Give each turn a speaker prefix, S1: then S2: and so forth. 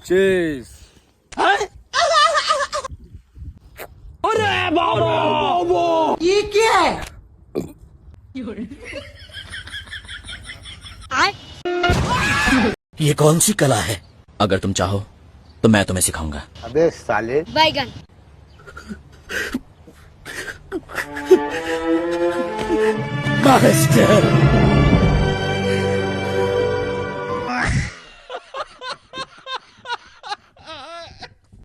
S1: चीज।
S2: ये क्या है?
S3: ये कौन सी कला है? अगर तुम चाहो तो मैं तुम्हें सिखाऊंगा।
S4: अबे साले।
S5: बैगन।
S3: मास्टर